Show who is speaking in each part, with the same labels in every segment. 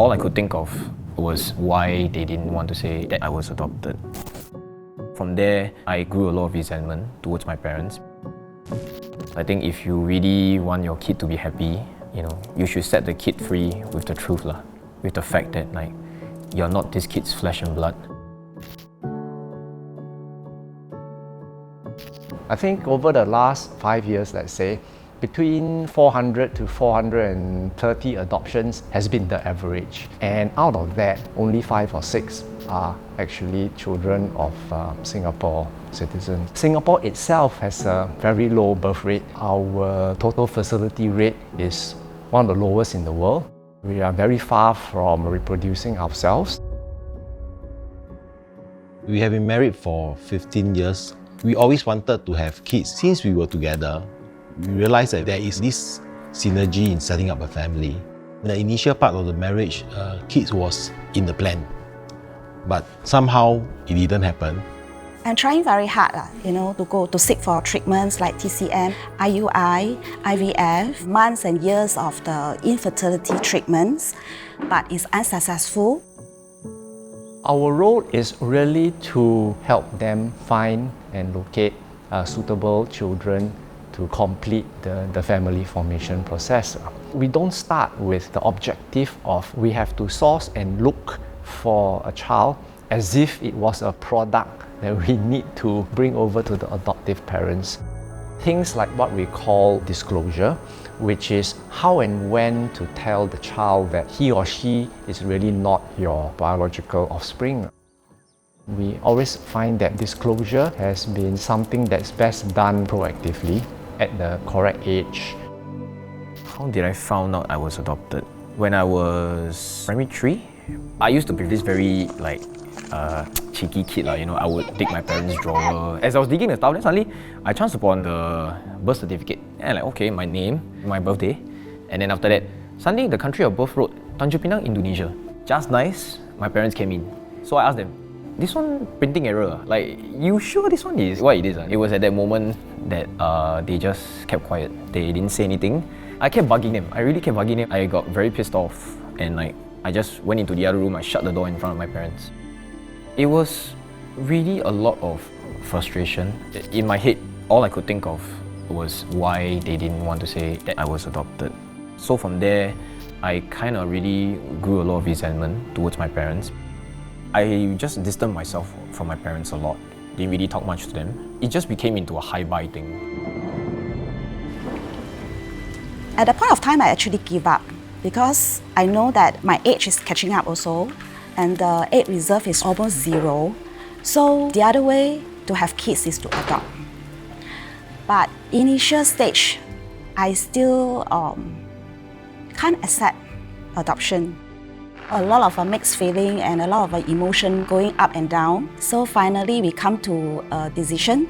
Speaker 1: All I could think of was why they didn't want to say that I was adopted. From there, I grew a lot of resentment towards my parents. I think if you really want your kid to be happy, you should set the kid free with the truth, with the fact that you're not this kid's flesh and blood.
Speaker 2: I think over the last 5 years, let's say, between 400 to 430 adoptions has been the average. And out of that, only 5 or 6 are actually children of Singapore citizens. Singapore itself has a very low birth rate. Our total fertility rate is one of the lowest in the world. We are very far from reproducing ourselves.
Speaker 3: We have been married for 15 years. We always wanted to have kids. Since we were together, we realized that there is this synergy in setting up a family. In the initial part of the marriage, kids was in the plan. But somehow it didn't happen.
Speaker 4: I'm trying very hard, to seek for treatments like TCM, IUI, IVF, months and years of the infertility treatments, but it's unsuccessful.
Speaker 2: Our role is really to help them find and locate suitable children to complete the family formation process. We don't start with the objective of we have to source and look for a child as if it was a product that we need to bring over to the adoptive parents. Things like what we call disclosure, which is how and when to tell the child that he or she is really not your biological offspring. We always find that disclosure has been something that's best done proactively at the correct age.
Speaker 1: How did I find out I was adopted? When I was primary 3, I used to be this very cheeky kid. I would dig my parents' drawer. As I was digging the stuff, then suddenly I chanced upon the birth certificate. And okay, my name, my birthday. And then after that, suddenly the country of birth wrote Tanjung Pinang, Indonesia. Just nice, my parents came in. So I asked them, this one printing error, you sure this one is what it is? It was at that moment that they just kept quiet. They didn't say anything. I kept bugging them. I really kept bugging them. I got very pissed off and I just went into the other room. I shut the door in front of my parents. It was really a lot of frustration. In my head, all I could think of was why they didn't want to say that I was adopted. So from there, I kind of really grew a lot of resentment towards my parents. I just distanced myself from my parents a lot. Didn't really talk much to them. It just became into a hi-bye thing.
Speaker 4: At that point of time, I actually give up because I know that my age is catching up also, and the egg reserve is almost 0. So the other way to have kids is to adopt. But initial stage, I still can't accept adoption. A lot of a mixed feeling and a lot of emotion going up and down. So finally, we come to a decision,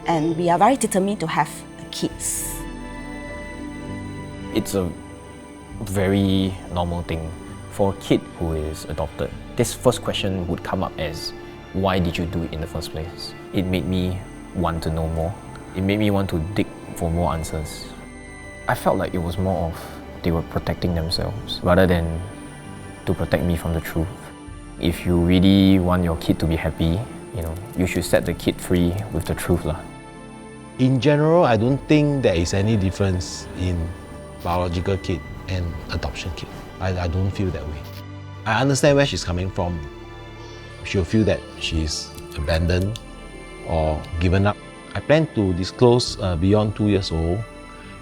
Speaker 4: and we are very determined to have kids.
Speaker 1: It's a very normal thing for a kid who is adopted. This first question would come up as, why did you do it in the first place? It made me want to know more. It made me want to dig for more answers. I felt like it was more of they were protecting themselves rather than to protect me from the truth. If you really want your kid to be happy, you should set the kid free with the truth.
Speaker 3: In general, I don't think there is any difference in biological kid and adoption kid. I don't feel that way. I understand where she's coming from. She'll feel that she's abandoned or given up. I plan to disclose beyond 2 years old,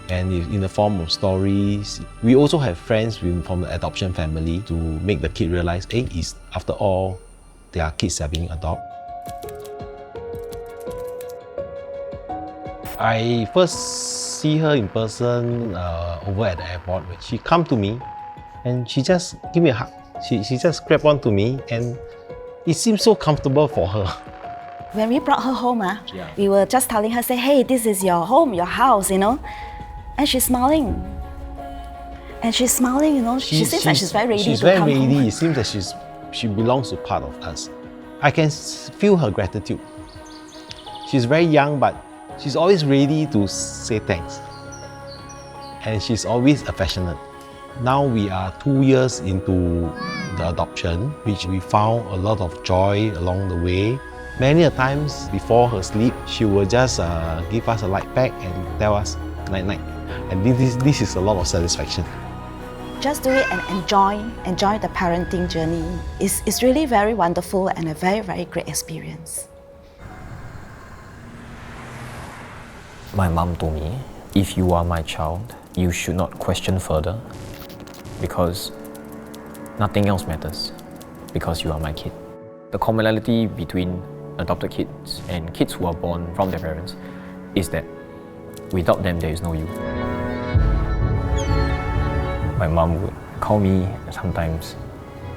Speaker 3: and in the form of stories. We also have friends from the adoption family to make the kid realize, hey, after all, their kids are being adopted. I first see her in person over at the airport. She come to me and she just give me a hug. She just grabbed onto me and it seemed so comfortable for her.
Speaker 4: When we brought her home, we were just telling her, say, hey, this is your home, your house, And she's smiling. She seems like she's very ready
Speaker 3: she's
Speaker 4: to
Speaker 3: very
Speaker 4: come
Speaker 3: ready.
Speaker 4: home.
Speaker 3: It seems that she belongs to part of us. I can feel her gratitude. She's very young, but she's always ready to say thanks. And she's always affectionate. Now we are 2 years into the adoption, which we found a lot of joy along the way. Many a times before her sleep, she will just give us a light pack and tell us night night. And this is a lot of satisfaction.
Speaker 4: Just do it and enjoy the parenting journey. It's really very wonderful and a very, very great experience.
Speaker 1: My mom told me, if you are my child, you should not question further because nothing else matters because you are my kid. The commonality between adopted kids and kids who are born from their parents is that without them, there is no you. My mom would call me sometimes,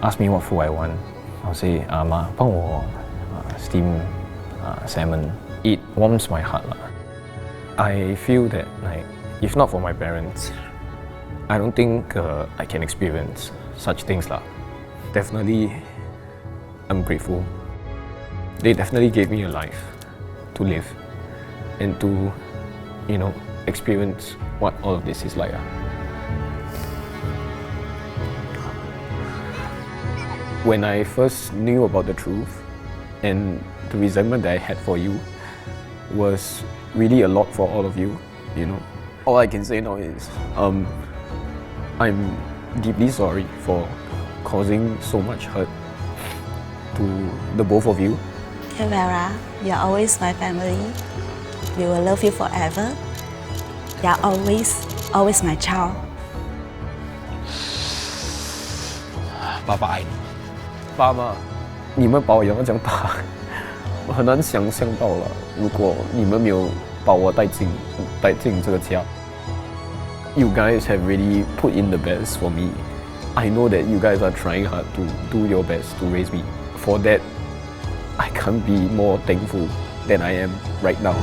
Speaker 1: ask me what food I want. I'll say, Ma, 帮我 steam salmon. It warms my heart. I feel that if not for my parents, I don't think I can experience such things. Definitely, I'm grateful. They definitely gave me a life to live and to, experience what all of this is like. When I first knew about the truth and the resentment that I had for you was really a lot for all of you, All I can say now is I'm deeply sorry for causing so much hurt to the both of you.
Speaker 4: Hey Vera, you're always my family. We will love you forever. You're always my child.
Speaker 3: 爸爸爱你。
Speaker 1: 爸妈，你们把我养得这样大，我很难想象到了。如果你们没有把我带进这个家。You guys have really put in the best for me. I know that you guys are trying hard to do your best to raise me. For that, I can't be more thankful than I am right now.